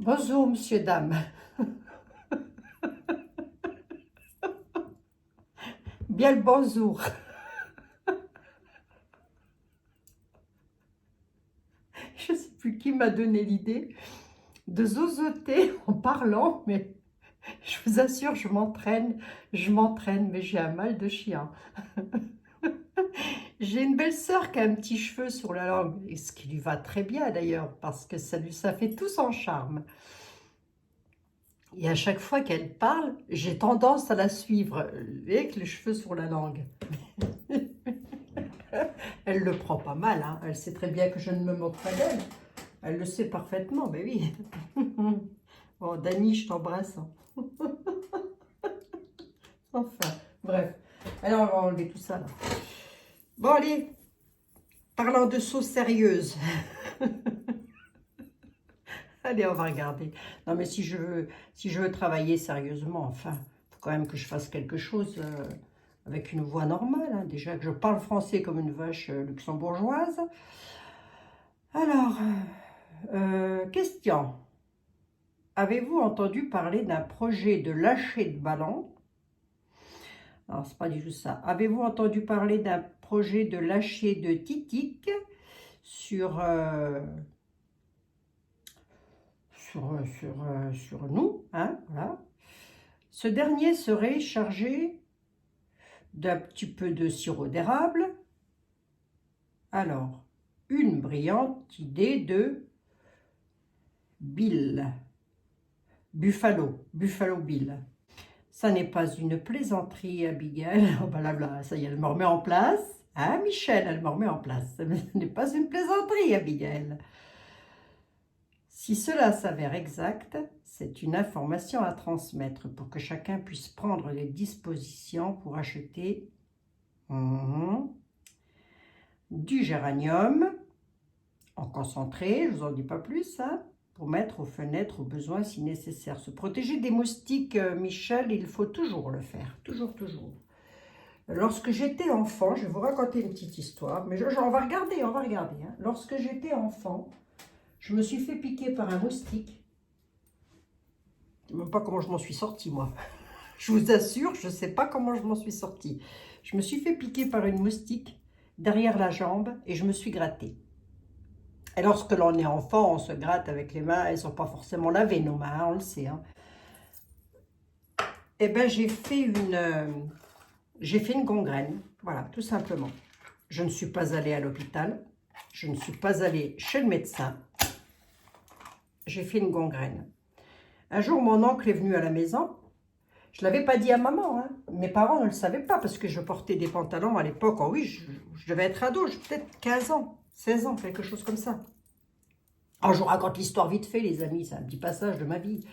Bonjour, monsieur, dame. Bien le bonjour. Je ne sais plus qui m'a donné l'idée de zozoter en parlant, mais je vous assure, je m'entraîne, mais j'ai un mal de chien. J'ai une belle sœur qui a un petit cheveu sur la langue, et ce qui lui va très bien d'ailleurs, parce que ça fait tout son charme. Et à chaque fois qu'elle parle, j'ai tendance à la suivre, avec les cheveux sur la langue. Elle le prend pas mal, hein. Elle sait très bien que je ne me moque pas d'elle. Elle le sait parfaitement, mais oui. Bon, Dani, je t'embrasse. Enfin, bref. Alors, on va enlever tout ça, là. Bon, allez, parlant de sauce sérieuse. Allez, on va regarder. Non, mais si je veux travailler sérieusement, enfin, il faut quand même que je fasse quelque chose avec une voix normale, hein. Déjà que je parle français comme une vache luxembourgeoise. Alors, question. Avez-vous entendu parler d'un projet de lâcher de ballon? Alors, c'est pas du tout ça. Avez-vous entendu parler d'un projet de lâcher de titique sur, sur nous, hein, voilà. Ce dernier serait chargé d'un petit peu de sirop d'érable. Alors, une brillante idée de Bill. Buffalo Bill. Ça n'est pas une plaisanterie, Abigail. Oh ben là, ça y est, elle me remet en place. Hein, Michel, elle me remet en place. Ce n'est pas une plaisanterie, Abigail. Si cela s'avère exact, c'est une information à transmettre pour que chacun puisse prendre les dispositions pour acheter du géranium en concentré, je ne vous en dis pas plus, hein, pour mettre aux fenêtres au besoin si nécessaire. Se protéger des moustiques, Michel, il faut toujours le faire, toujours, toujours. Lorsque j'étais enfant, je vais vous raconter une petite histoire, mais on va regarder, hein. Lorsque j'étais enfant, je me suis fait piquer par un moustique. Je ne sais même pas comment je m'en suis sortie, moi. Je vous assure, je ne sais pas comment je m'en suis sortie. Je me suis fait piquer par une moustique derrière la jambe et je me suis grattée. Et lorsque l'on est enfant, on se gratte avec les mains, elles ne sont pas forcément lavées, nos mains, hein, on le sait. Hein. Eh bien, j'ai fait une gangrène, voilà, tout simplement. Je ne suis pas allée à l'hôpital, je ne suis pas allée chez le médecin, j'ai fait une gangrène. Un jour, mon oncle est venu à la maison, je ne l'avais pas dit à maman, hein. Mes parents ne le savaient pas parce que je portais des pantalons à l'époque, oh oui, je devais être ado, j'ai peut-être 15 ans, 16 ans, quelque chose comme ça. Alors, je vous raconte l'histoire vite fait, les amis, c'est un petit passage de ma vie.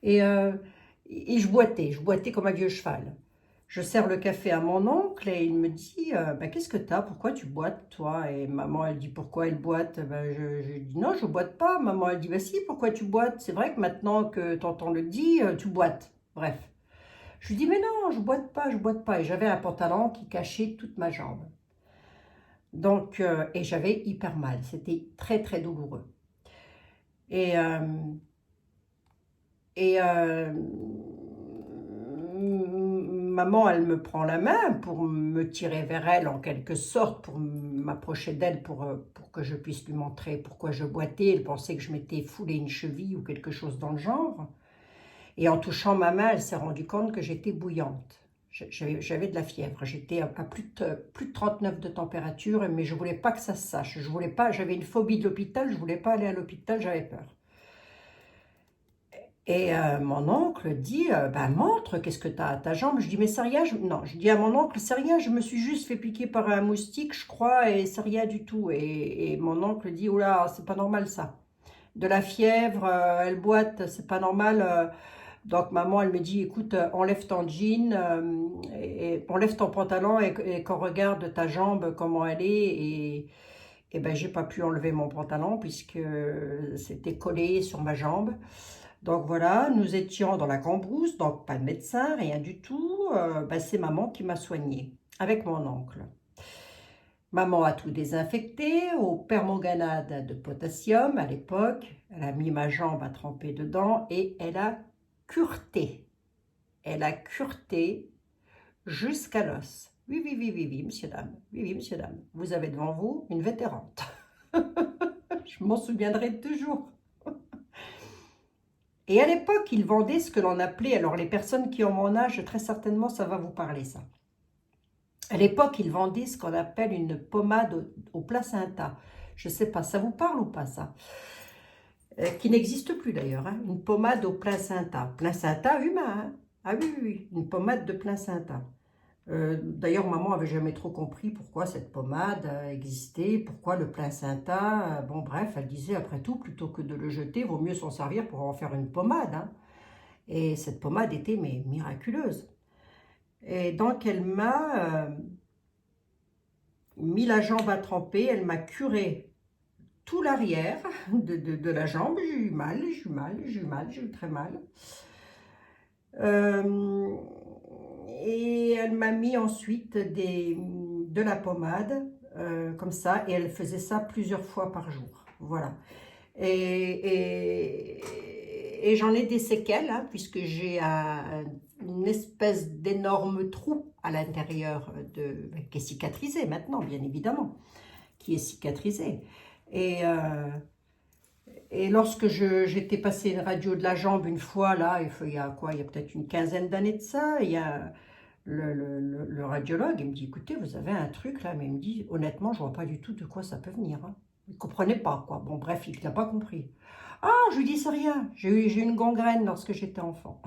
Et je boitais comme un vieux cheval. Je sers le café à mon oncle et il me dit bah, qu'est-ce que t'as? Pourquoi tu boites, toi? Et maman, elle dit pourquoi elle boite? Ben, je dis non, je boite pas. Maman, elle dit bah si, pourquoi tu boites? C'est vrai que maintenant que tonton le dit, tu boites. Bref. Je lui dis mais non, je boite pas, je boite pas. Et j'avais un pantalon qui cachait toute ma jambe. Donc, et j'avais hyper mal. C'était très, très douloureux. Et, euh, et maman, elle me prend la main pour me tirer vers elle en quelque sorte, pour m'approcher d'elle pour que je puisse lui montrer pourquoi je boitais. Elle pensait que je m'étais foulé une cheville ou quelque chose dans le genre. Et en touchant ma main, elle s'est rendue compte que j'étais bouillante. J'avais de la fièvre, j'étais à plus de 39 de température, mais je ne voulais pas que ça se sache. Je voulais pas, j'avais une phobie de l'hôpital, je ne voulais pas aller à l'hôpital, j'avais peur. Et mon oncle dit, bah, montre, qu'est-ce que tu as à ta jambe? Je dis, mais c'est rien. Non, je dis à mon oncle, c'est rien, je me suis juste fait piquer par un moustique, je crois, et c'est rien du tout. Et mon oncle dit, oula, c'est pas normal ça. De la fièvre, elle boite, c'est pas normal. Donc maman, elle me dit, écoute, enlève ton jean, et enlève ton pantalon et qu'on regarde ta jambe, comment elle est. Et ben, j'ai pas pu enlever mon pantalon puisque c'était collé sur ma jambe. Donc voilà, nous étions dans la Cambrousse, donc pas de médecin, rien du tout. Ben, c'est maman qui m'a soignée avec mon oncle. Maman a tout désinfecté au permanganate de potassium à l'époque. Elle a mis ma jambe à tremper dedans et elle a cureté. Elle a cureté jusqu'à l'os. Oui, oui, oui, oui, oui, monsieur, dame. Oui, oui, monsieur, dame. Vous avez devant vous une vétérante. Je m'en souviendrai toujours. Et à l'époque, ils vendaient ce que l'on appelait, alors les personnes qui ont mon âge, très certainement, ça va vous parler, ça. À l'époque, ils vendaient ce qu'on appelle une pommade au placenta. Je ne sais pas, ça vous parle ou pas, ça? Qui n'existe plus d'ailleurs, hein. Une pommade au placenta. Placenta humain, hein. Ah oui, oui, oui, une pommade de placenta. D'ailleurs, maman avait jamais trop compris pourquoi cette pommade existait, pourquoi le placenta. Bon, bref, elle disait, après tout, plutôt que de le jeter, vaut mieux s'en servir pour en faire une pommade, hein. Et cette pommade était mais miraculeuse. Et donc, elle m'a mis la jambe à tremper, elle m'a curé tout l'arrière de la jambe. J'ai eu mal, j'ai eu mal, j'ai eu mal, j'ai eu très mal. Et elle m'a mis ensuite de la pommade, comme ça, et elle faisait ça plusieurs fois par jour. Voilà. Et j'en ai des séquelles, hein, puisque j'ai une espèce d'énorme trou à l'intérieur qui est cicatrisé maintenant, bien évidemment, qui est cicatrisé. Et lorsque j'étais passé une radio de la jambe une fois, là, il y a quoi, il y a peut-être une quinzaine d'années de ça, il y a le radiologue, il me dit, écoutez, vous avez un truc là, mais il me dit, honnêtement, je vois pas du tout de quoi ça peut venir, hein. Il ne comprenait pas, quoi. Bon, bref, il n'a pas compris. Ah, je lui dis, c'est rien, j'ai eu une gangrène lorsque j'étais enfant.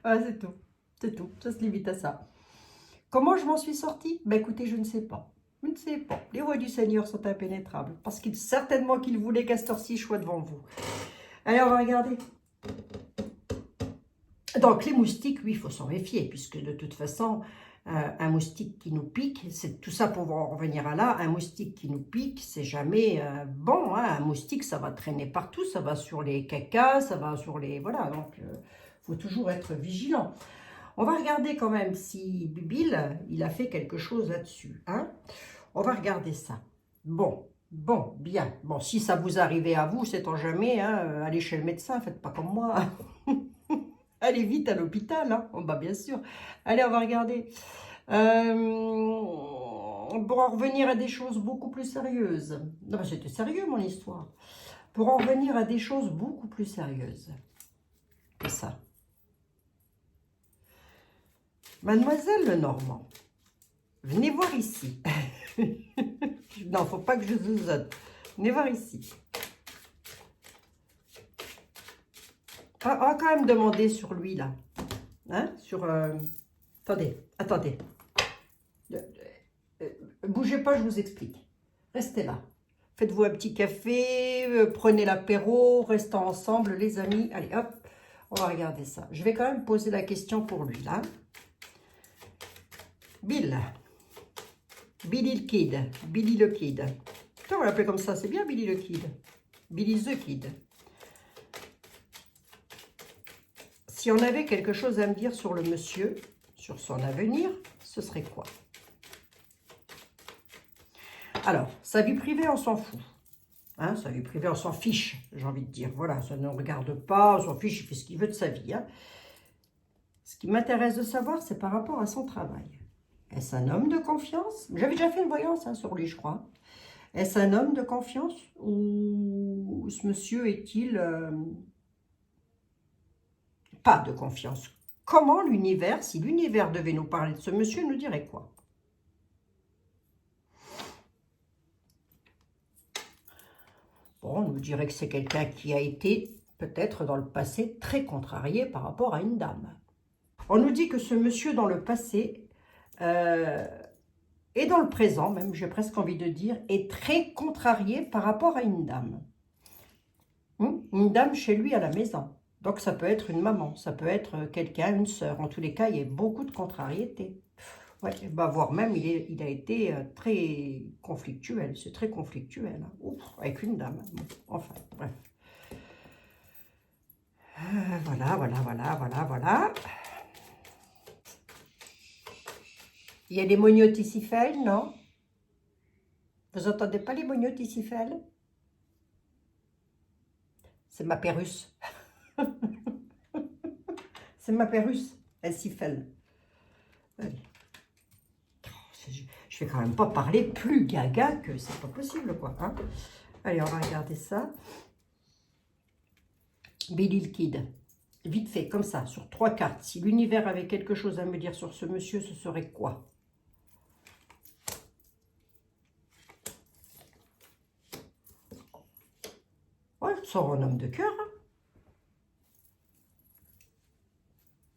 Ah, c'est tout, c'est tout, ça se limite à ça. Comment je m'en suis sortie? Ben écoutez, je ne sais pas. Je ne sais pas. Les voies du Seigneur sont impénétrables. Parce qu'il certainement qu'il voulait qu'à cette heure-ci, je sois devant vous. Allez, on va regarder. Donc, les moustiques, oui, il faut s'en méfier, puisque de toute façon, un moustique qui nous pique, c'est tout ça pour en revenir à là, un moustique qui nous pique, c'est jamais bon, hein. Un moustique, ça va traîner partout, ça va sur les cacas, ça va sur les... Voilà, donc il faut toujours être vigilant. On va regarder quand même si Bill, il a fait quelque chose là-dessus, hein. On va regarder ça. Bon, bien. Bon, si ça vous arrivait à vous, c'est en jamais, hein, allez chez le médecin, faites pas comme moi. Allez vite à l'hôpital, hein. Oh, bah, bien sûr. Allez, on va regarder. Pour en revenir à des choses beaucoup plus sérieuses. Non, bah, c'était sérieux, mon histoire. Pour en revenir à des choses beaucoup plus sérieuses. C'est ça. Mademoiselle Lenormand, venez voir ici. Non, faut pas que je zouzote. Venez voir ici. On va quand même demander sur lui, là. Hein? Sur... Attendez. Bougez pas, je vous explique. Restez là. Faites-vous un petit café, prenez l'apéro, restons ensemble, les amis. Allez, hop, on va regarder ça. Je vais quand même poser la question pour lui, là. Bill. Billy le Kid. Billy le Kid. On va l'appeler comme ça, c'est bien Billy le Kid. Billy the Kid. Si on avait quelque chose à me dire sur le monsieur, sur son avenir, ce serait quoi? Alors, sa vie privée, on s'en fout. Hein, sa vie privée, on s'en fiche, j'ai envie de dire. Voilà, ça ne regarde pas, on s'en fiche, il fait ce qu'il veut de sa vie. Hein. Ce qui m'intéresse de savoir, c'est par rapport à son travail. Est-ce un homme de confiance? J'avais déjà fait une voyance hein, sur lui, je crois. Est-ce un homme de confiance ou ce monsieur est-il pas de confiance? Comment l'univers, si l'univers devait nous parler de ce monsieur, nous dirait quoi? Bon, on nous dirait que c'est quelqu'un qui a été, peut-être dans le passé, très contrarié par rapport à une dame. On nous dit que ce monsieur, dans le passé, et dans le présent, même, j'ai presque envie de dire, est très contrarié par rapport à une dame. Une dame chez lui à la maison. Donc, ça peut être une maman, ça peut être quelqu'un, une sœur. En tous les cas, il y a beaucoup de contrariétés. Ouais, bah, voire même, il a été très conflictuel. C'est très conflictuel. Hein. Ouf, avec une dame. Bon, enfin, bref. Voilà. Il y a des mognoticifelles, non? Vous entendez pas les mognoticifelles? C'est ma Pérus. C'est ma Pérus. Elle siffle. Allez. Je vais quand même pas parler plus gaga que c'est pas possible, quoi. Hein. Allez, on va regarder ça. Billy Kid. Vite fait, comme ça, sur 3 cartes. Si l'univers avait quelque chose à me dire sur ce monsieur, ce serait quoi? Ouais, il sort un homme de cœur. Hein.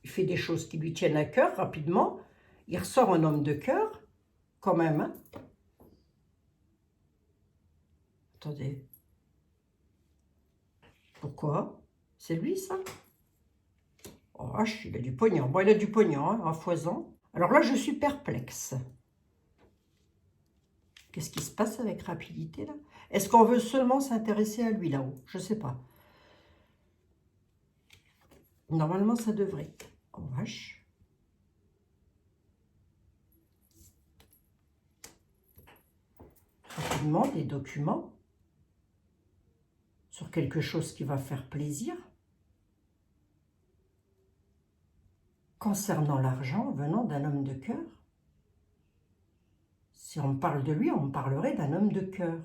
Il fait des choses qui lui tiennent à cœur rapidement. Il ressort un homme de cœur, quand même. Hein. Attendez. Pourquoi? C'est lui, ça? Oh, vache, il a du pognon. Bon, il a du pognon, hein, à foison. Alors là, je suis perplexe. Qu'est-ce qui se passe avec rapidité, là? Est-ce qu'on veut seulement s'intéresser à lui, là-haut? Je ne sais pas. Normalement, ça devrait. Oh, vache. Rapidement, des documents sur quelque chose qui va faire plaisir. Concernant l'argent venant d'un homme de cœur. Si on me parle de lui, on me parlerait d'un homme de cœur.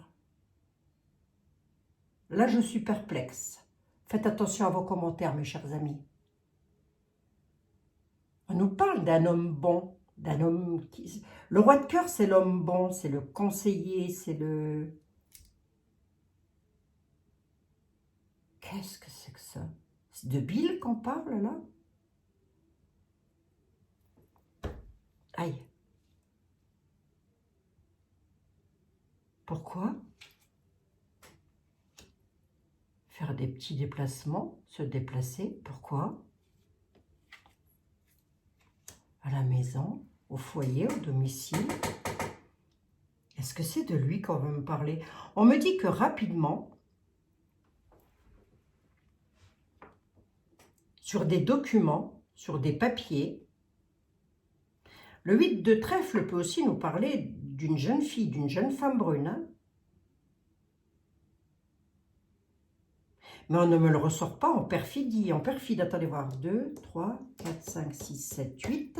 Là, je suis perplexe. Faites attention à vos commentaires, mes chers amis. On nous parle d'un homme bon, d'un homme qui... Le roi de cœur, c'est l'homme bon, c'est le conseiller, c'est le... Qu'est-ce que c'est que ça? C'est de Bill qu'on parle, là? Aïe. Pourquoi? Faire des petits déplacements, se déplacer, pourquoi? À la maison, au foyer, au domicile. Est-ce que c'est de lui qu'on veut me parler? On me dit que rapidement, sur des documents, sur des papiers, le 8 de trèfle peut aussi nous parler d'une jeune fille, d'une jeune femme brune. Hein. Mais on ne me le ressort pas en perfidie. En perfide, attendez voir. 2, 3, 4, 5, 6, 7, 8.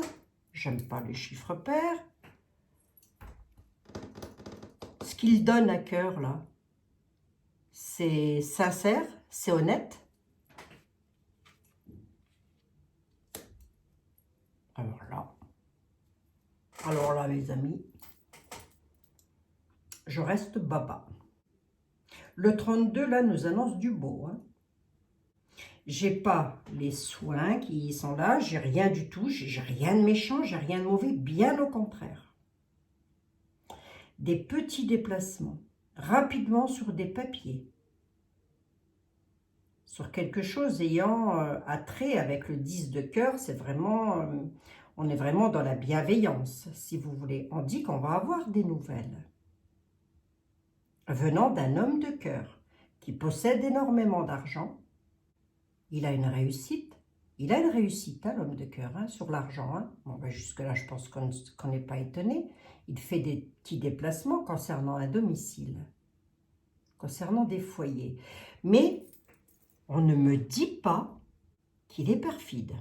J'aime pas les chiffres pairs. Ce qu'il donne à cœur, là, c'est sincère, c'est honnête. Alors là, mes amis, je reste baba. Le 32, là, nous annonce du beau. Hein. J'ai pas les soins qui sont là, j'ai rien du tout, j'ai rien de méchant, j'ai rien de mauvais, bien au contraire. Des petits déplacements, rapidement sur des papiers, sur quelque chose ayant attrait avec le 10 de cœur, c'est vraiment, on est vraiment dans la bienveillance, si vous voulez. On dit qu'on va avoir des nouvelles venant d'un homme de cœur qui possède énormément d'argent. Il a une réussite. Il a une réussite, hein, l'homme de cœur, hein, sur l'argent. Hein. Bon, ben jusque-là, je pense qu'on n'est pas étonné. Il fait des petits déplacements concernant un domicile, concernant des foyers. Mais on ne me dit pas qu'il est perfide.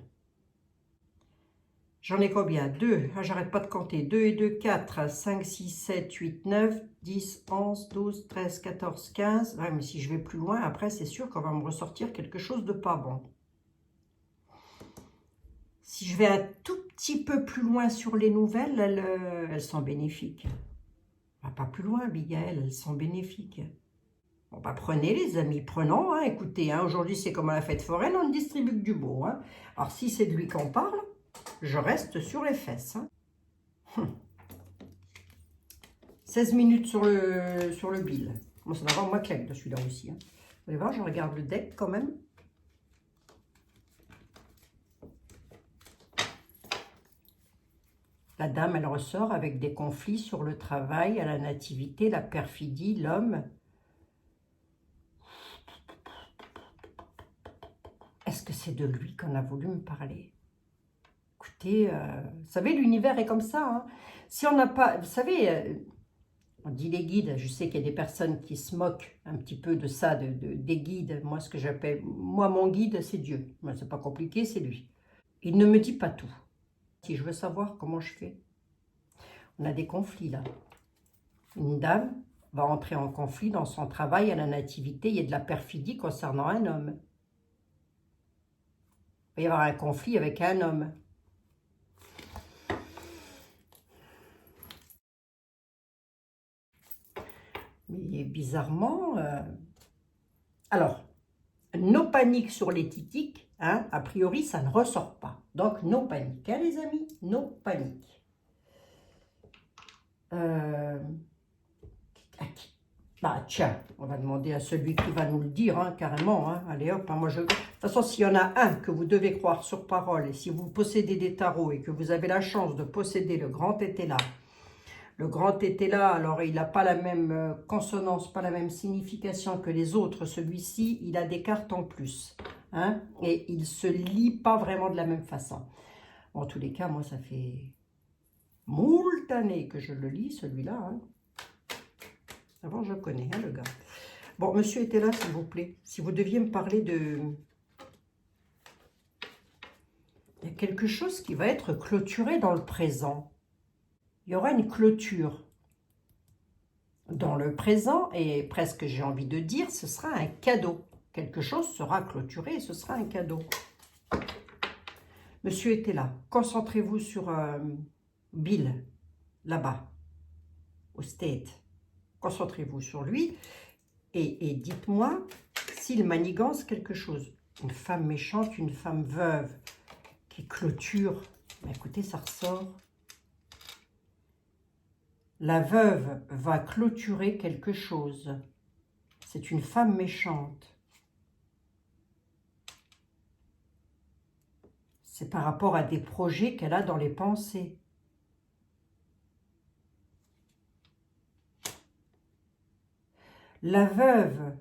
J'en ai combien? 2. Ah, j'arrête pas de compter. 2 et 2, 4, 5, 6, 7, 8, 9, 10, 11, 12, 13, 14, 15. Ouais, mais si je vais plus loin, après, c'est sûr qu'on va me ressortir quelque chose de pas bon. Si je vais un tout petit peu plus loin sur les nouvelles, elles sont bénéfiques. Pas plus loin, Abigail, elles sont bénéfiques. Bon, bah, prenez les amis, prenons. Hein, écoutez, hein, aujourd'hui, c'est comme à la fête foraine, on ne distribue que du beau. Hein. Alors, si c'est de lui qu'on parle, je reste sur les fesses. Hein. 16 minutes sur le bill. Moi, ça va avoir ma claque de celui-là aussi. Hein. Vous allez voir, je regarde le deck quand même. La dame, elle ressort avec des conflits sur le travail, à la nativité, la perfidie, l'homme. Est-ce que c'est de lui qu'on a voulu me parler? écoutez, vous savez, l'univers est comme ça. Hein. Si on n'a pas, vous savez, on dit les guides, je sais qu'il y a des personnes qui se moquent un petit peu de ça, des guides. Moi, ce que j'appelle, moi, mon guide, c'est Dieu. Moi, c'est pas compliqué, c'est lui. Il ne me dit pas tout. Si je veux savoir comment je fais, on a des conflits là. Une dame va entrer en conflit dans son travail à la nativité, il y a de la perfidie concernant un homme. Il va y avoir un conflit avec un homme. Mais bizarrement, alors, no panique sur les titiques, hein, a priori ça ne ressort pas. Donc no panique, hein, les amis, no panique. À qui? Bah tiens, on va demander à celui qui va nous le dire, hein, carrément. Hein. Allez hop, hein, moi je... De toute façon, s'il y en a un que vous devez croire sur parole, et si vous possédez des tarots et que vous avez la chance de posséder le grand Tétéla, le grand Tétéla, alors il n'a pas la même consonance, pas la même signification que les autres. Celui-ci, il a des cartes en plus. Hein, et il ne se lit pas vraiment de la même façon. Bon, en tous les cas, moi, ça fait moult années que je le lis, celui-là. Hein. Avant, je connais, hein, le gars. Bon, monsieur était là, s'il vous plaît. Si vous deviez me parler de... Il y a quelque chose qui va être clôturé dans le présent. Il y aura une clôture dans le présent et presque, j'ai envie de dire, ce sera un cadeau. Quelque chose sera clôturé et ce sera un cadeau. Monsieur était là. Concentrez-vous sur Bill, là-bas, au State. Concentrez-vous sur lui et dites-moi s'il manigance quelque chose. Une femme méchante, une femme veuve qui clôture. Mais écoutez, ça ressort. La veuve va clôturer quelque chose. C'est une femme méchante. C'est par rapport à des projets qu'elle a dans les pensées. La veuve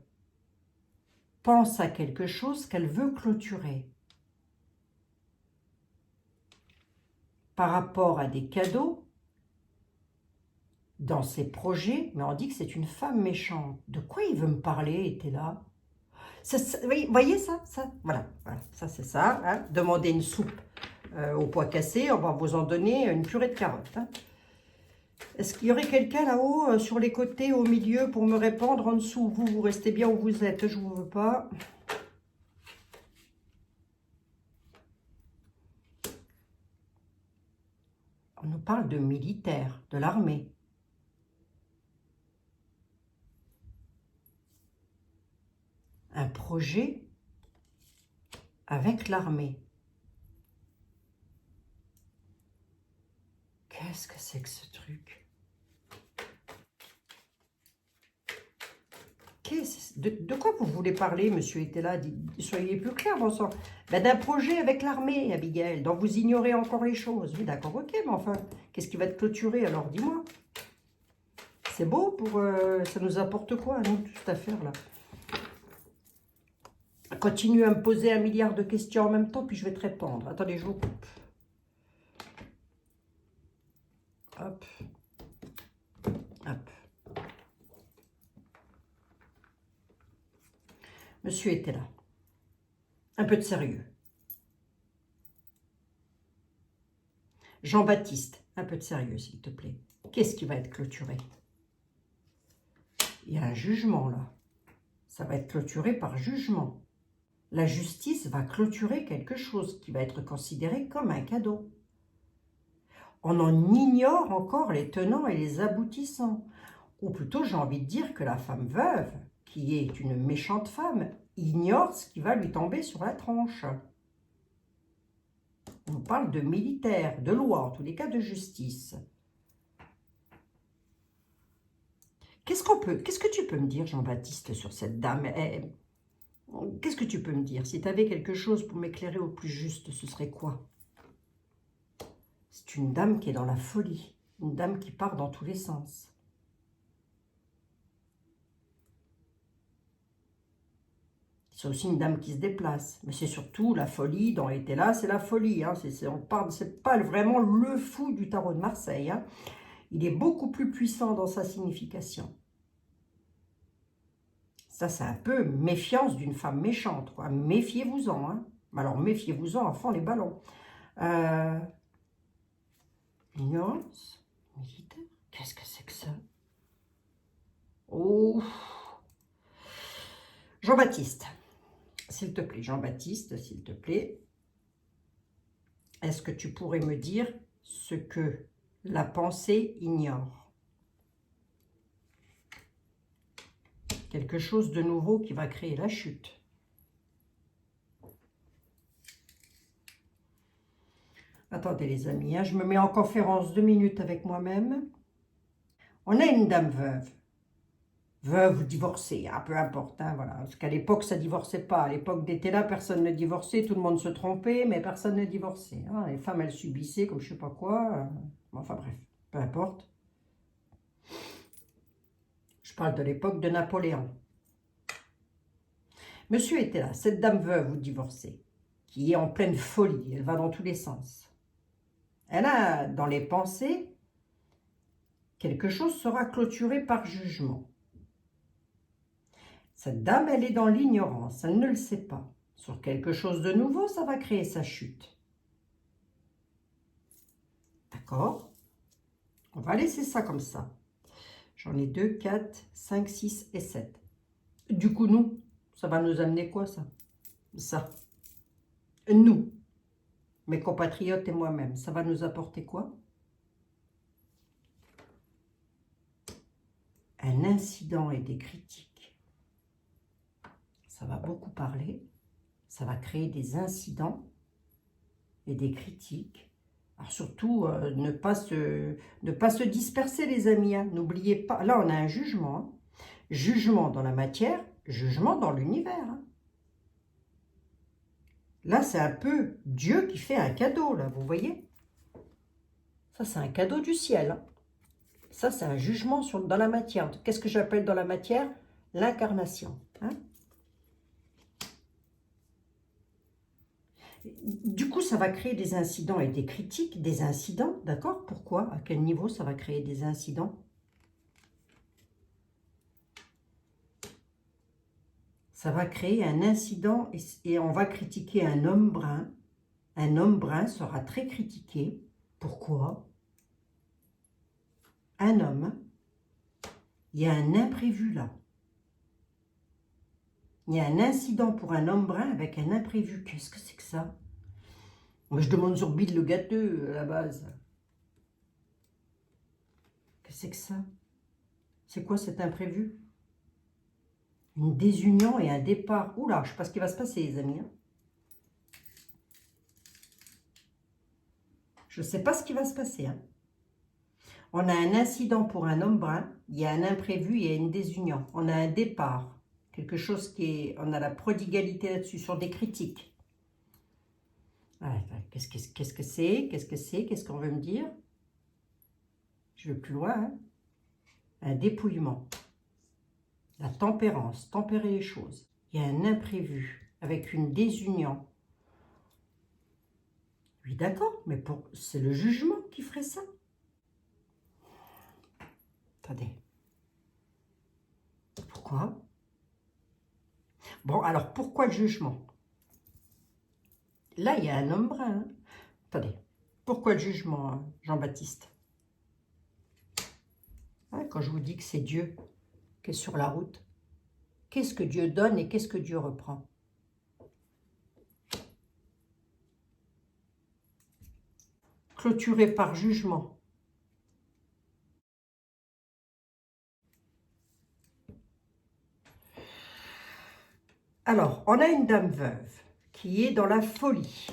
pense à quelque chose qu'elle veut clôturer. Par rapport à des cadeaux, dans ses projets, mais on dit que c'est une femme méchante. De quoi il veut me parler, était là? Vous voyez ça, voilà, ça c'est ça. Hein. Demandez une soupe au pois cassé, on va vous en donner une purée de carottes. Hein. Est-ce qu'il y aurait quelqu'un là-haut, sur les côtés, au milieu, pour me répondre en dessous? Vous restez bien où vous êtes, je ne vous veux pas. On nous parle de militaires, de l'armée. Un projet avec l'armée. Qu'est-ce que c'est que ce truc? De quoi vous voulez parler, monsieur était là? Soyez plus clair, bon sang. Ben, d'un projet avec l'armée, Abigail, dont vous ignorez encore les choses. Oui, d'accord, ok, mais enfin, qu'est-ce qui va être clôturé, alors dis-moi. C'est beau pour... ça nous apporte quoi, nous, toute cette affaire-là? Continue à me poser 1 milliard de questions en même temps, puis je vais te répondre. Attendez, je vous coupe. Hop. Hop. Monsieur était là. Un peu de sérieux. Jean-Baptiste, un peu de sérieux, s'il te plaît. Qu'est-ce qui va être clôturé? Il y a un jugement, là. Ça va être clôturé par jugement. La justice va clôturer quelque chose qui va être considéré comme un cadeau. On en ignore encore les tenants et les aboutissants. Ou plutôt, j'ai envie de dire que la femme veuve, qui est une méchante femme, ignore ce qui va lui tomber sur la tronche. On parle de militaire, de loi, en tous les cas de justice. Qu'est-ce que tu peux me dire, Jean-Baptiste, sur cette dame? Qu'est-ce que tu peux me dire? Si tu avais quelque chose pour m'éclairer au plus juste, ce serait quoi? C'est une dame qui est dans la folie, une dame qui part dans tous les sens. C'est aussi une dame qui se déplace. Mais c'est surtout la folie dont elle était là, c'est la folie. Hein. C'est pas vraiment le fou du tarot de Marseille. Hein. Il est beaucoup plus puissant dans sa signification. Ça, c'est un peu méfiance d'une femme méchante, quoi. Méfiez-vous-en. Hein. Alors, méfiez-vous-en à fond les ballons. Ignorance militaire. Qu'est-ce que c'est que ça? Oh. Jean-Baptiste. S'il te plaît, Jean-Baptiste, s'il te plaît. Est-ce que tu pourrais me dire ce que la pensée ignore? Quelque chose de nouveau qui va créer la chute. Attendez les amis, hein, je me mets en conférence 2 minutes avec moi-même. On a une dame veuve. Veuve ou divorcée, hein, peu importe. Hein, voilà. Parce qu'à l'époque, ça ne divorçait pas. À l'époque d'été là, personne ne divorçait. Tout le monde se trompait, mais personne ne divorçait. Hein. Les femmes, elles subissaient comme je ne sais pas quoi. Enfin bref, peu importe. Je parle de l'époque de Napoléon. Monsieur était là, cette dame veuve ou divorcée, qui est en pleine folie. Elle va dans tous les sens. Elle a, dans les pensées, quelque chose sera clôturé par jugement. Cette dame, elle est dans l'ignorance, elle ne le sait pas. Sur quelque chose de nouveau, ça va créer sa chute. D'accord? On va laisser ça comme ça. J'en ai 2, 4, 5, 6 et 7. Du coup, nous, ça va nous amener quoi, ça? Ça. Nous, mes compatriotes et moi-même, ça va nous apporter quoi? Un incident et des critiques. Ça va beaucoup parler, ça va créer des incidents et des critiques. Alors surtout, ne pas se disperser les amis, hein. N'oubliez pas, là on a un jugement. Hein. Jugement dans la matière, jugement dans l'univers. Hein. Là c'est un peu Dieu qui fait un cadeau, là, vous voyez? Ça c'est un cadeau du ciel. Hein. Ça c'est un jugement dans la matière. Qu'est-ce que j'appelle dans la matière? L'incarnation. Hein. Du coup, ça va créer des incidents et des critiques, des incidents, d'accord? Pourquoi? À quel niveau ça va créer des incidents? Ça va créer un incident et on va critiquer un homme brun. Un homme brun sera très critiqué. Pourquoi? Un homme, il y a un imprévu là. Il y a un incident pour un homme brun avec un imprévu. Qu'est-ce que c'est que ça? Moi, je demande sur Bill le gâteux, à la base. Qu'est-ce que c'est que ça? C'est quoi cet imprévu? Une désunion et un départ. Oula, je ne sais pas ce qui va se passer, les amis. Hein. Je ne sais pas ce qui va se passer. Hein. On a un incident pour un homme brun. Il y a un imprévu, il y a une désunion. On a un départ. Quelque chose qui est... On a la prodigalité là-dessus, sur des critiques. Qu'est-ce que c'est? Qu'est-ce que c'est? Qu'est-ce qu'on veut me dire? Je vais plus loin. Hein. Un dépouillement. La tempérance, tempérer les choses. Il y a un imprévu avec une désunion. Oui, d'accord, mais c'est le jugement qui ferait ça. Attendez. Pourquoi? Bon, alors pourquoi le jugement? Là, il y a un homme brun. Hein. Attendez. Pourquoi le jugement, Jean-Baptiste? Hein, quand je vous dis que c'est Dieu qui est sur la route, qu'est-ce que Dieu donne et qu'est-ce que Dieu reprend? Clôturé par jugement. Alors, on a une dame veuve qui est dans la folie,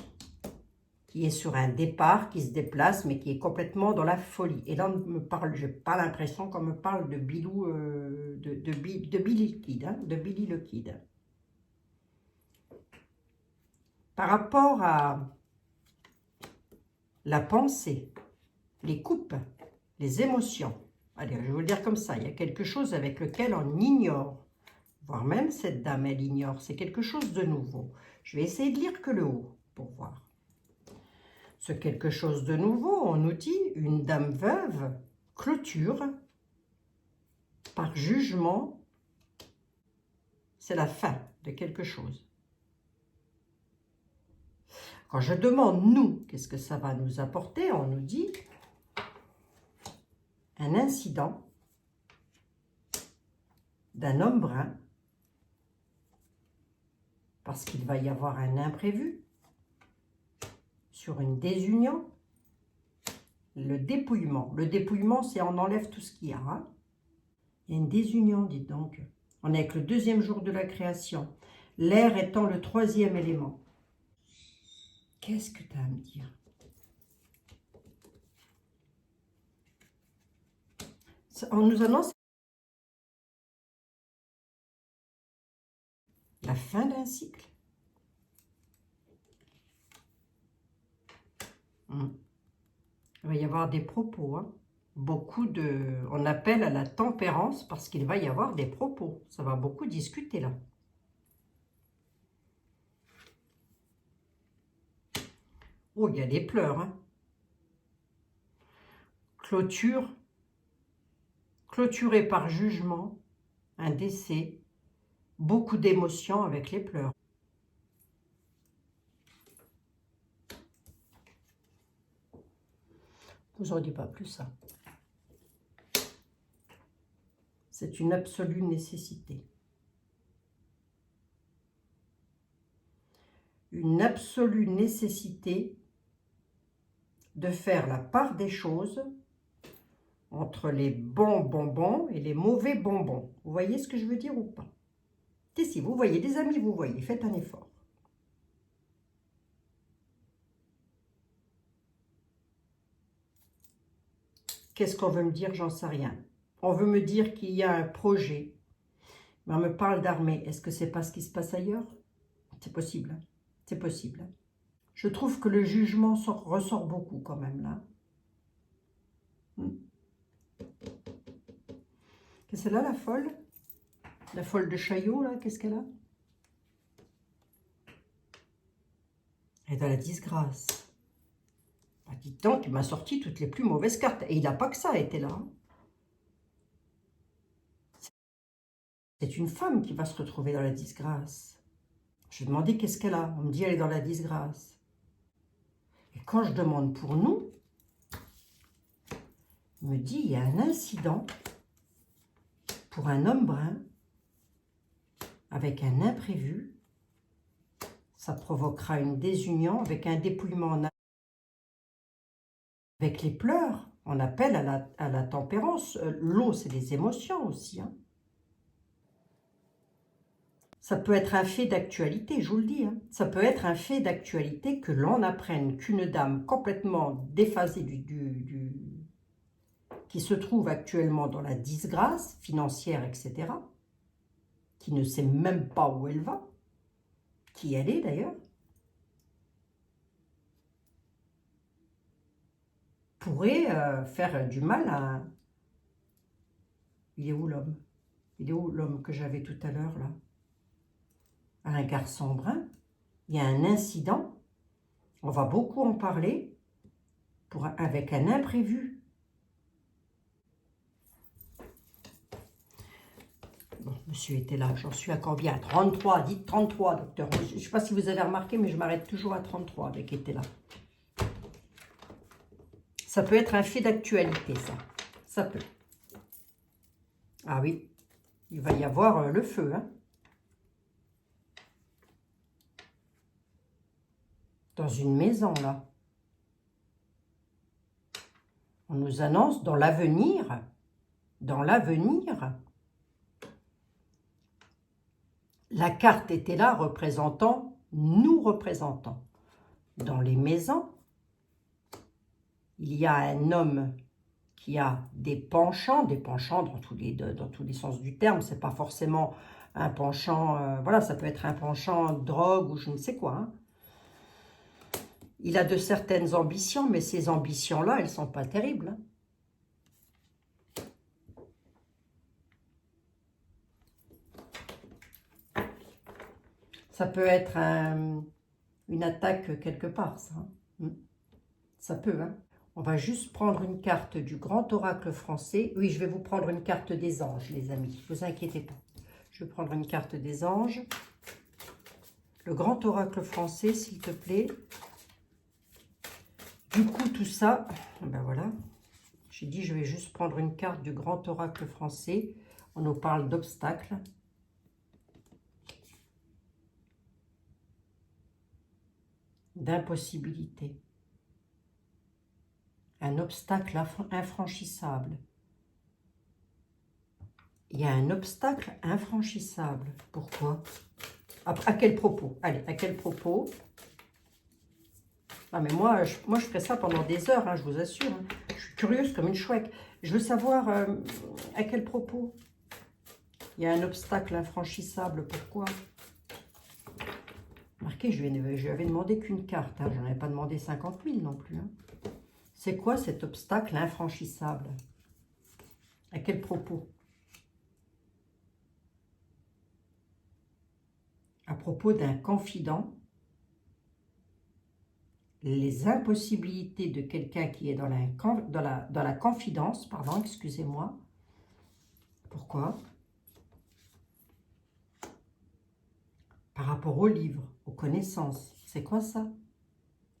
qui est sur un départ, qui se déplace, mais qui est complètement dans la folie. Et là, on me parle, je n'ai pas l'impression qu'on me parle de Bilou, de Billy le Kid, hein, de Billy le Kid. Par rapport à la pensée, les coupes, les émotions, allez, je vais vous le dire comme ça, il y a quelque chose avec lequel on ignore voire même cette dame, elle ignore. C'est quelque chose de nouveau. Je vais essayer de lire que le haut pour voir. Ce quelque chose de nouveau, on nous dit une dame veuve clôture par jugement. C'est la fin de quelque chose. Quand je demande, nous, qu'est-ce que ça va nous apporter, on nous dit un incident d'un homme brun, parce qu'il va y avoir un imprévu sur une désunion, le dépouillement. Le dépouillement, c'est on enlève tout ce qu'il y a. Hein. Il y a une désunion, dites donc. On est avec le 2e jour de la création, l'air étant le 3e élément. Qu'est-ce que tu as à me dire? On nous annonce la fin d'un cycle. Il va y avoir des propos. Hein. Beaucoup de... On appelle à la tempérance parce qu'il va y avoir des propos. Ça va beaucoup discuter là. Oh, il y a des pleurs. Hein. Clôturé par jugement, un décès, beaucoup d'émotions avec les pleurs. Je vous en dis pas plus ça. C'est une absolue nécessité. Une absolue nécessité de faire la part des choses entre les bons bonbons et les mauvais bonbons. Vous voyez ce que je veux dire ou pas? Et si vous voyez, des amis, vous voyez, faites un effort. Qu'est-ce qu'on veut me dire? J'en sais rien. On veut me dire qu'il y a un projet. Mais on me parle d'armée. Est-ce que c'est pas ce qui se passe ailleurs? C'est possible. Hein. C'est possible. Hein. Je trouve que le jugement ressort beaucoup quand même là. C'est là la folle? La folle de Chaillot là, qu'est-ce qu'elle a? Elle est dans la disgrâce. Bah, dites donc, il m'a sorti toutes les plus mauvaises cartes. Et il n'a pas que ça été là. C'est une femme qui va se retrouver dans la disgrâce. Je lui ai demandé qu'est-ce qu'elle a. On me dit elle est dans la disgrâce. Et quand je demande pour nous, il me dit il y a un incident pour un homme brun avec un imprévu. Ça provoquera une désunion avec un dépouillement avec les pleurs. On appelle à la tempérance. L'eau, c'est des émotions aussi. Hein. Ça peut être un fait d'actualité, je vous le dis. Hein. Ça peut être un fait d'actualité que l'on apprenne qu'une dame complètement déphasée qui se trouve actuellement dans la disgrâce financière, etc., qui ne sait même pas où elle va, qui elle est d'ailleurs, pourrait faire du mal à... Il est où l'homme? Il est où l'homme que j'avais tout à l'heure là? À un garçon brun. Il y a un incident. On va beaucoup en parler avec un imprévu. Bon, monsieur était là. J'en suis à combien? 33. Dites 33, docteur. Je ne sais pas si vous avez remarqué, mais je m'arrête toujours à 33 avec était là. Ça peut être un fait d'actualité, ça. Ça peut. Ah oui. Il va y avoir le feu, hein. Dans une maison, là. On nous annonce dans l'avenir, la carte était là représentant, nous représentons. Dans les maisons, il y a un homme qui a des penchants dans tous les sens du terme. C'est pas forcément un penchant, voilà, ça peut être un penchant drogue ou je ne sais quoi, hein. Il a de certaines ambitions, mais ces ambitions-là, elles ne sont pas terribles. Ça peut être une attaque quelque part, ça. Ça peut, hein. On va juste prendre une carte du grand oracle français. Oui, je vais vous prendre une carte des anges, les amis. Ne vous inquiétez pas. Je vais prendre une carte des anges. Le grand oracle français, s'il te plaît. Du coup, tout ça, ben voilà. J'ai dit, je vais juste prendre une carte du grand oracle français. On nous parle d'obstacles. D'impossibilités. Un obstacle infranchissable. Il y a un obstacle infranchissable. Pourquoi? À quel propos? Allez, à quel propos? Ah, mais moi, je ferai ça pendant des heures, hein, je vous assure. Hein. Je suis curieuse comme une chouette. Je veux savoir à quel propos. Il y a un obstacle infranchissable. Pourquoi? Marquez, je lui avais demandé qu'une carte. Hein. Je n'en avais pas demandé 50 000 non plus. Hein. C'est quoi cet obstacle infranchissable? À quel propos? À propos d'un confident, les impossibilités de quelqu'un qui est dans la confidence, pardon, excusez-moi. Pourquoi? Par rapport aux livres, aux connaissances. C'est quoi ça?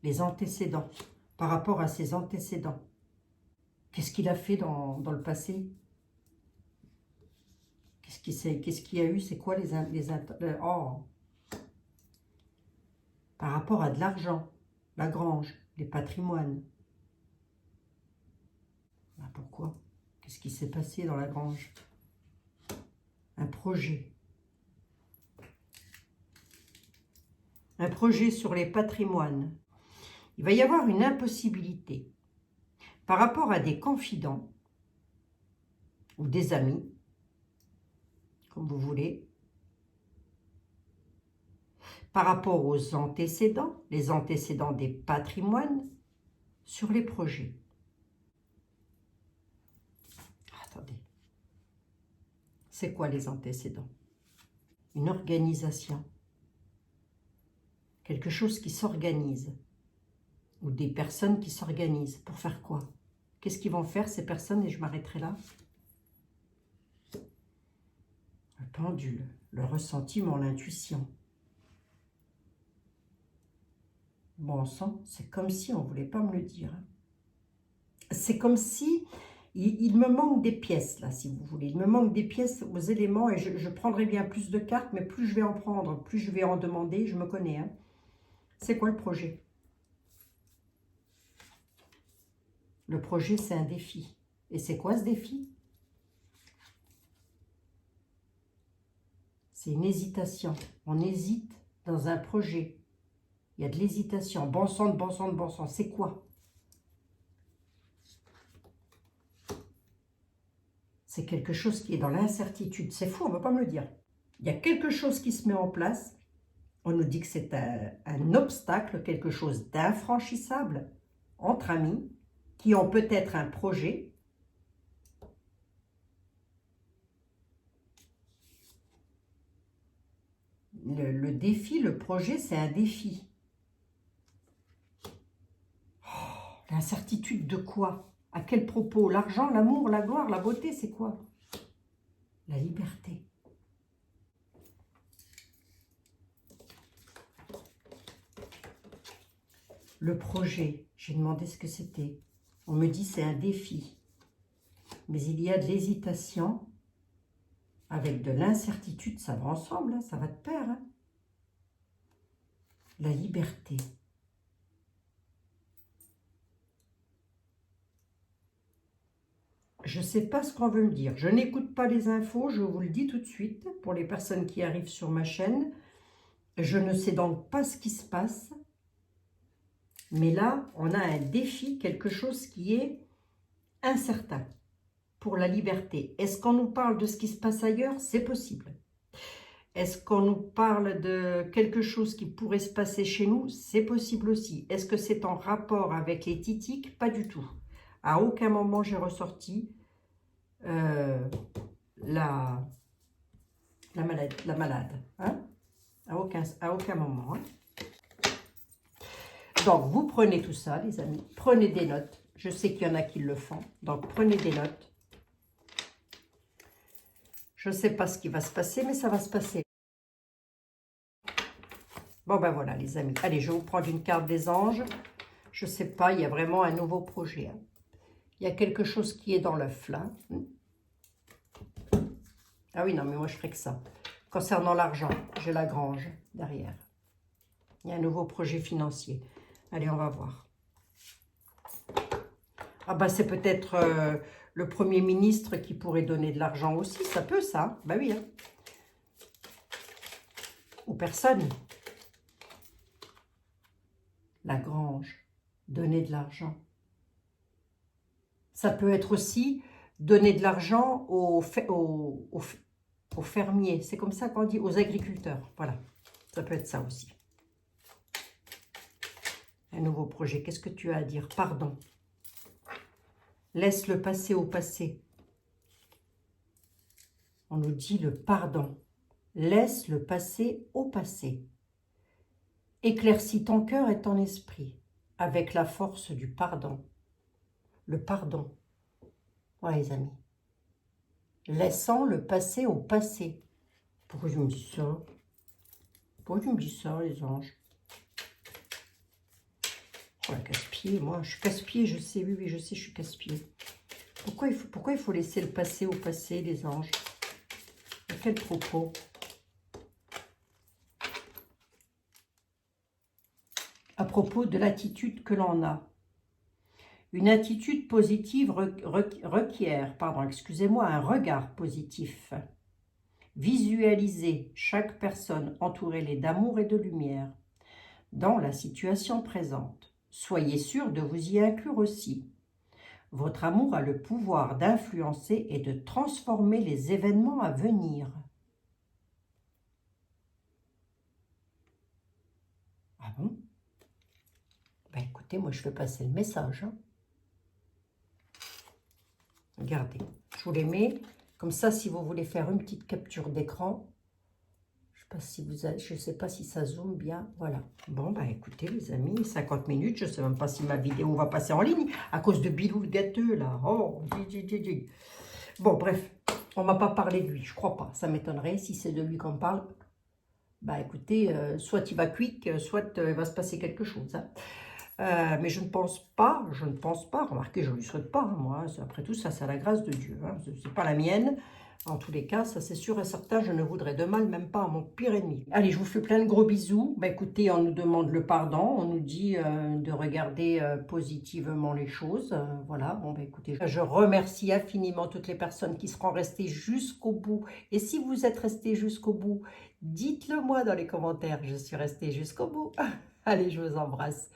Les antécédents. Par rapport à ses antécédents. Qu'est-ce qu'il a fait dans le passé? Qu'est-ce qu'il y a eu? C'est quoi oh. Par rapport à de l'argent, la grange, les patrimoines. Ben pourquoi? Qu'est-ce qui s'est passé dans la grange? Un projet. Un projet sur les patrimoines. Il va y avoir une impossibilité par rapport à des confidents ou des amis, comme vous voulez, par rapport aux antécédents, les antécédents des patrimoines, sur les projets. Attendez. C'est quoi les antécédents? Une organisation. Quelque chose qui s'organise. Ou des personnes qui s'organisent. Pour faire quoi? Qu'est-ce qu'ils vont faire ces personnes? Et je m'arrêterai là. Le pendule, le ressentiment, l'intuition. Bon sang, c'est comme si on ne voulait pas me le dire. C'est comme si il me manque des pièces, là, si vous voulez. Il me manque des pièces aux éléments et je prendrai bien plus de cartes, mais plus je vais en prendre, plus je vais en demander, je me connais. Hein. C'est quoi le projet? Le projet, c'est un défi. Et c'est quoi ce défi? C'est une hésitation. On hésite dans un projet. Il y a de l'hésitation. Bon sang, bon sang, bon sang. C'est quoi? C'est quelque chose qui est dans l'incertitude. C'est fou, on ne va pas me le dire. Il y a quelque chose qui se met en place. On nous dit que c'est un obstacle, quelque chose d'infranchissable entre amis qui ont peut-être un projet. Le défi, le projet, c'est un défi. Oh, l'incertitude de quoi? À quel propos? L'argent, l'amour, la gloire, la beauté, c'est quoi? La liberté. Le projet, j'ai demandé ce que c'était. On me dit c'est un défi. Mais il y a de l'hésitation avec de l'incertitude. Ça va ensemble, hein, ça va de pair. Hein. La liberté. Je ne sais pas ce qu'on veut me dire. Je n'écoute pas les infos, je vous le dis tout de suite. Pour les personnes qui arrivent sur ma chaîne, je ne sais donc pas ce qui se passe. Mais là, on a un défi, quelque chose qui est incertain pour la liberté. Est-ce qu'on nous parle de ce qui se passe ailleurs? C'est possible. Est-ce qu'on nous parle de quelque chose qui pourrait se passer chez nous? C'est possible aussi. Est-ce que c'est en rapport avec les titiques? Pas du tout. À aucun moment, j'ai ressorti la malade. Hein? à aucun moment. Hein. Donc, vous prenez tout ça, les amis. Prenez des notes. Je sais qu'il y en a qui le font. Donc, prenez des notes. Je ne sais pas ce qui va se passer, mais ça va se passer. Bon, ben voilà, les amis. Allez, je vais vous prendre une carte des anges. Je ne sais pas, il y a vraiment un nouveau projet. Hein. Il y a quelque chose qui est dans l'œuf, là. Ah oui, non, mais moi, je ferai que ça. Concernant l'argent, j'ai la grange derrière. Il y a un nouveau projet financier. Allez, on va voir. Ah ben, c'est peut-être le Premier ministre qui pourrait donner de l'argent aussi. Ça peut, ça. Ben oui. Hein. Ou personne. La grange. Donner de l'argent. Ça peut être aussi donner de l'argent aux fermiers. C'est comme ça qu'on dit, aux agriculteurs. Voilà. Ça peut être ça aussi. Un nouveau projet. Qu'est-ce que tu as à dire? Pardon. Laisse le passé au passé. On nous dit le pardon. Laisse le passé au passé. Éclaircis ton cœur et ton esprit avec la force du pardon. Le pardon. Ouais, les amis. Laissant le passé au passé. Pourquoi je me dis ça? Pourquoi tu me dis ça, les anges? Oh, la casse-pied, moi, je suis casse-pied, je sais, oui, je sais, je suis casse-pied. Pourquoi il faut laisser le passé au passé, les anges? À quel propos? À propos de l'attitude que l'on a. Une attitude positive requiert, excusez-moi, un regard positif. Visualisez chaque personne entourée d'amour et de lumière dans la situation présente. Soyez sûr de vous y inclure aussi. Votre amour a le pouvoir d'influencer et de transformer les événements à venir. Ah bon? Ben écoutez, moi je fais passer le message. Hein. Regardez, je vous les mets. Comme ça, si vous voulez faire une petite capture d'écran, je ne sais pas si ça zoome bien. Voilà. Bon, bah écoutez, les amis, 50 minutes. Je ne sais même pas si ma vidéo va passer en ligne à cause de Bilou le gâteux, là. Oh, Bon, bref, on ne m'a pas parlé de lui. Je crois pas. Ça m'étonnerait si c'est de lui qu'on parle. Bah écoutez, soit il va quick, soit il va se passer quelque chose. Hein. Mais je ne pense pas, remarquez, je ne lui souhaite pas, hein, moi, après tout, ça, c'est la grâce de Dieu, hein, ce n'est pas la mienne, en tous les cas, ça c'est sûr et certain, je ne voudrais de mal, même pas à mon pire ennemi. Allez, je vous fais plein de gros bisous, bah écoutez, on nous demande le pardon, on nous dit de regarder positivement les choses, voilà, bon bah écoutez, je remercie infiniment toutes les personnes qui seront restées jusqu'au bout, et si vous êtes restés jusqu'au bout, dites-le moi dans les commentaires, je suis restée jusqu'au bout. Allez, je vous embrasse.